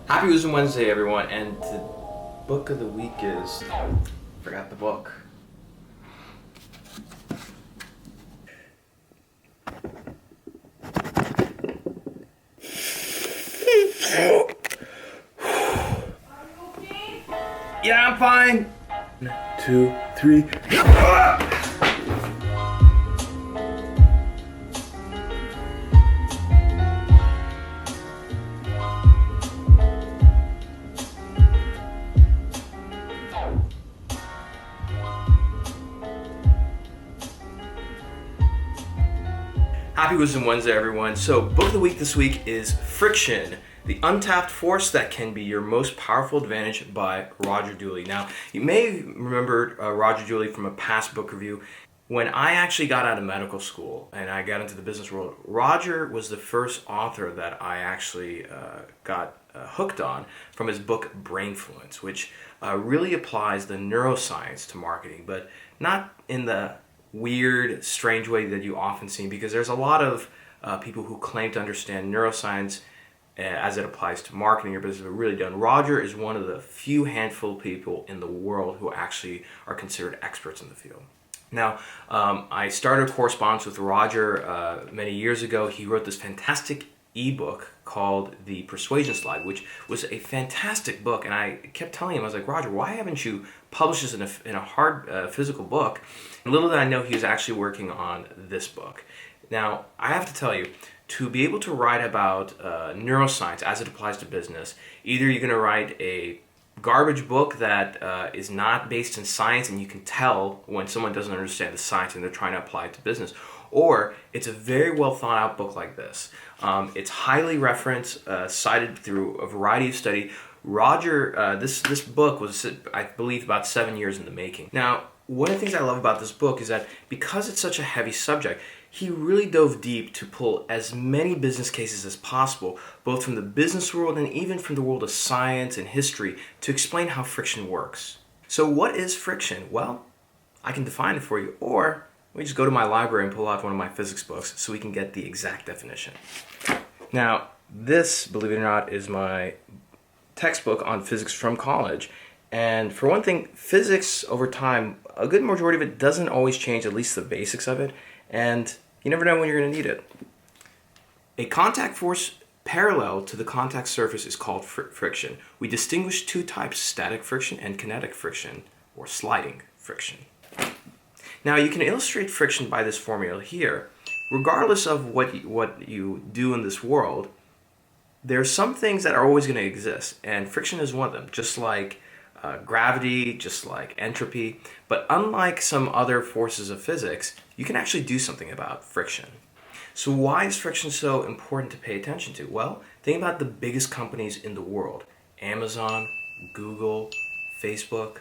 Happy Wisdom Wednesday, everyone, and the book of the week is... forgot the book. Yeah, I'm fine. 1, 2, 3. Happy Wisdom Wednesday, everyone. So, book of the week this week is Friction, the Untapped Force That Can Be Your Most Powerful Advantage by Roger Dooley. Now, you may remember Roger Dooley from a past book review. When I actually got out of medical school and I got into the business world, Roger was the first author that I actually got hooked on from his book Brainfluence, which really applies the neuroscience to marketing, but not in the weird, strange way that you often see, because there's a lot of people who claim to understand neuroscience as it applies to marketing or business, but really don't. Roger is one of the few handful of people in the world who actually are considered experts in the field. Now, I started a correspondence with Roger many years ago. He wrote this fantastic ebook called The Persuasion Slide, which was a fantastic book. And I kept telling him, I was like, Roger, why haven't you published this in a hard physical book? And little did I know he was actually working on this book. Now, I have to tell you, to be able to write about neuroscience as it applies to business, either you're going to write a garbage book that is not based in science and you can tell when someone doesn't understand the science and they're trying to apply it to business, or it's a very well thought out book like this. It's highly referenced, cited through a variety of study. Roger, this book was, I believe, about 7 years in the making. Now, one of the things I love about this book is that because it's such a heavy subject, he really dove deep to pull as many business cases as possible, both from the business world and even from the world of science and history, to explain how friction works. So what is friction? Well, I can define it for you, or we just go to my library and pull out one of my physics books so we can get the exact definition. Now, this, believe it or not, is my textbook on physics from college. And for one thing, physics over time, a good majority of it doesn't always change, at least the basics of it. And you never know when you're going to need it. A contact force parallel to the contact surface is called friction. We distinguish two types, static friction and kinetic friction, or sliding friction. Now, you can illustrate friction by this formula here. Regardless of what you do in this world, there are some things that are always going to exist, and friction is one of them, just like gravity, just like entropy. But unlike some other forces of physics, you can actually do something about friction. So why is friction so important to pay attention to? Well, think about the biggest companies in the world. Amazon, Google, Facebook.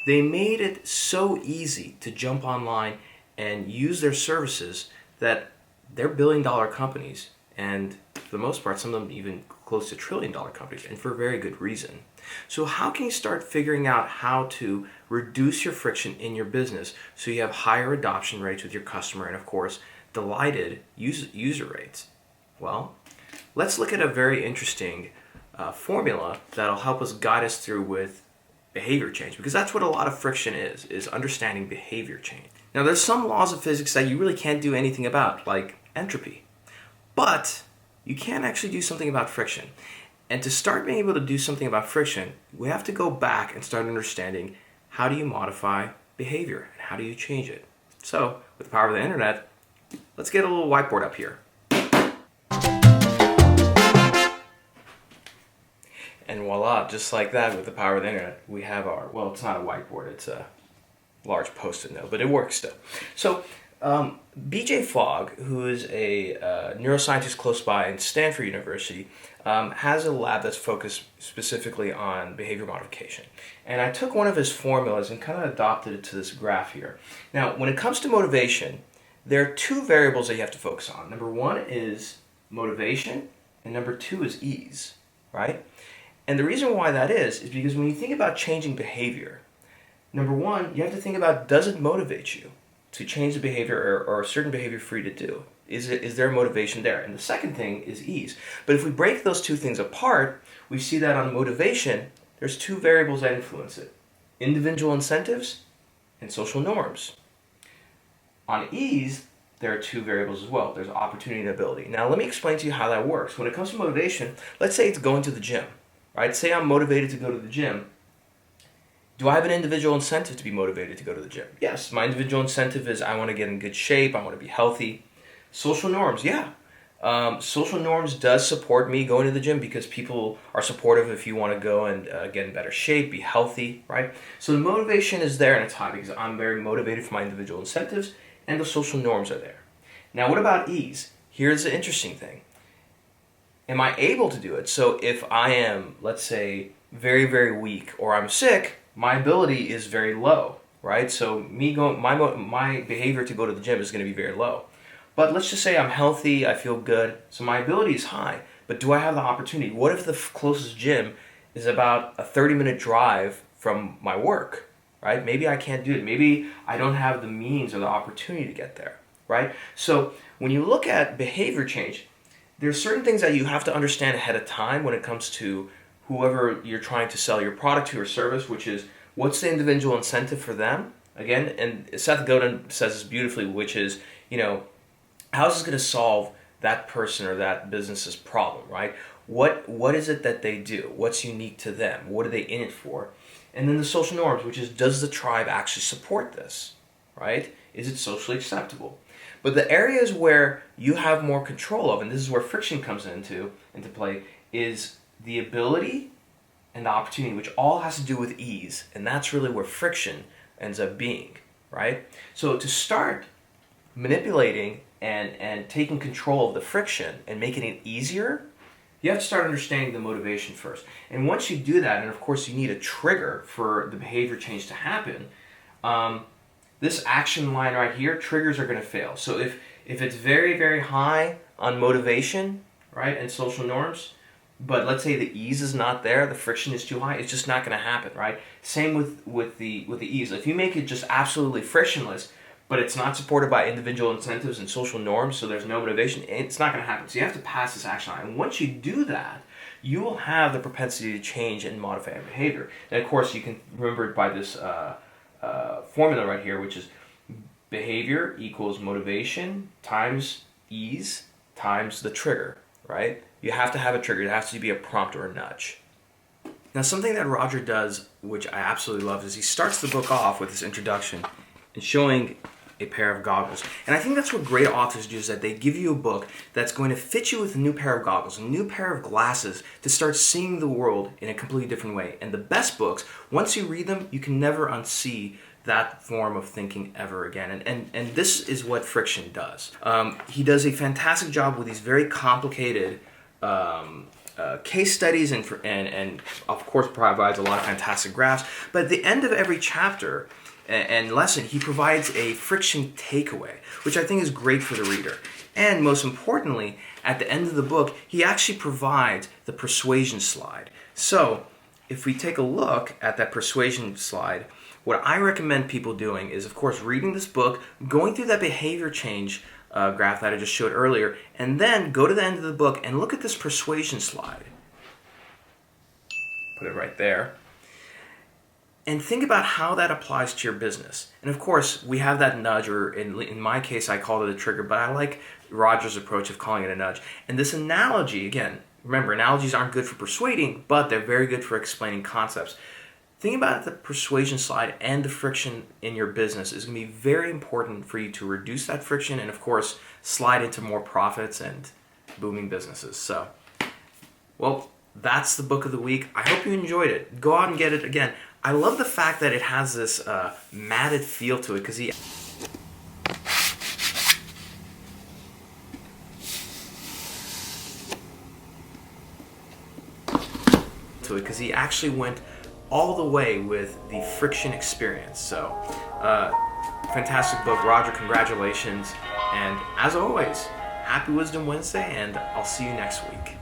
They made it so easy to jump online and use their services that they're billion-dollar companies, and for the most part, some of them even close to trillion-dollar companies, and for a very good reason. So how can you start figuring out how to reduce your friction in your business so you have higher adoption rates with your customer and, of course, delighted user rates? Well, let's look at a very interesting formula that'll help us guide us through with behavior change, because that's what a lot of friction is understanding behavior change. Now, there's some laws of physics that you really can't do anything about, like entropy. But you can actually do something about friction. And to start being able to do something about friction, we have to go back and start understanding how do you modify behavior and how do you change it. So, with the power of the internet, let's get a little whiteboard up here. And voila, just like that, with the power of the internet, we have our, well, it's not a whiteboard, it's a large post-it note, but it works still. So, BJ Fogg, who is a neuroscientist close by in Stanford University, has a lab that's focused specifically on behavior modification. And I took one of his formulas and kind of adopted it to this graph here. Now, when it comes to motivation, there are two variables that you have to focus on. Number one is motivation, and number two is ease, right? And the reason why that is because when you think about changing behavior, number one, you have to think about, does it motivate you to change the behavior or a certain behavior for you to do? Is there motivation there? And the second thing is ease. But if we break those two things apart, we see that on motivation, there's two variables that influence it: individual incentives and social norms. On ease, there are two variables as well. There's opportunity and ability. Now, let me explain to you how that works. When it comes to motivation, let's say it's going to the gym, right? Say I'm motivated to go to the gym. Do I have an individual incentive to be motivated to go to the gym? Yes, my individual incentive is I want to get in good shape, I want to be healthy. Social norms, yeah. Social norms does support me going to the gym because people are supportive if you want to go and get in better shape, be healthy, right? So the motivation is there and it's high because I'm very motivated for my individual incentives and the social norms are there. Now, what about ease? Here's the interesting thing. Am I able to do it? So if I am, let's say, very, very weak or I'm sick, my ability is very low, right? So my behavior to go to the gym is going to be very low. But let's just say I'm healthy, I feel good, so my ability is high. But do I have the opportunity? What if the closest gym is about a 30-minute drive from my work, right? Maybe I can't do it. Maybe I don't have the means or the opportunity to get there, right? So when you look at behavior change, there's certain things that you have to understand ahead of time when it comes to whoever you're trying to sell your product to or service, which is what's the individual incentive for them? Again, and Seth Godin says this beautifully, which is, how is this going to solve that person or that business's problem, right? What is it that they do? What's unique to them? What are they in it for? And then the social norms, which is, does the tribe actually support this, right? Is it socially acceptable? But the areas where you have more control of, and this is where friction comes into play, is the ability and the opportunity, which all has to do with ease. And that's really where friction ends up being, right? So to start manipulating and taking control of the friction and making it easier, you have to start understanding the motivation first. And once you do that, and of course you need a trigger for the behavior change to happen, this action line right here, triggers are going to fail. So if it's very, very high on motivation, right, and social norms, but let's say the ease is not there, the friction is too high, it's just not going to happen, right? Same with the ease. If you make it just absolutely frictionless, but it's not supported by individual incentives and social norms, so there's no motivation, it's not going to happen. So you have to pass this action line. And once you do that, you will have the propensity to change and modify your behavior. And of course, you can remember it by this formula right here, which is behavior equals motivation times ease times the trigger, right? You have to have a trigger. It has to be a prompt or a nudge. Now, something that Roger does, which I absolutely love, is he starts the book off with this introduction and showing a pair of goggles. And I think that's what great authors do, is that they give you a book that's going to fit you with a new pair of goggles, a new pair of glasses to start seeing the world in a completely different way. And the best books, once you read them, you can never unsee that form of thinking ever again. And this is what friction does. He does a fantastic job with these very complicated case studies and of course provides a lot of fantastic graphs. But at the end of every chapter and lesson, he provides a friction takeaway, which I think is great for the reader. And most importantly, at the end of the book, he actually provides the persuasion slide. So if we take a look at that persuasion slide, what I recommend people doing is, of course, reading this book, going through that behavior change graph that I just showed earlier, and then go to the end of the book and look at this persuasion slide. Put it right there. And think about how that applies to your business. And of course, we have that nudge, or in my case, I call it a trigger, but I like Roger's approach of calling it a nudge. And this analogy, again, remember, analogies aren't good for persuading, but they're very good for explaining concepts. Think about the persuasion slide and the friction in your business is going to be very important for you to reduce that friction and, of course, slide into more profits and booming businesses. So, well, that's the book of the week. I hope you enjoyed it. Go out and get it. Again, I love the fact that it has this matted feel to it because he actually went all the way with the friction experience. So, fantastic book. Roger, congratulations. And as always, happy Wisdom Wednesday, and I'll see you next week.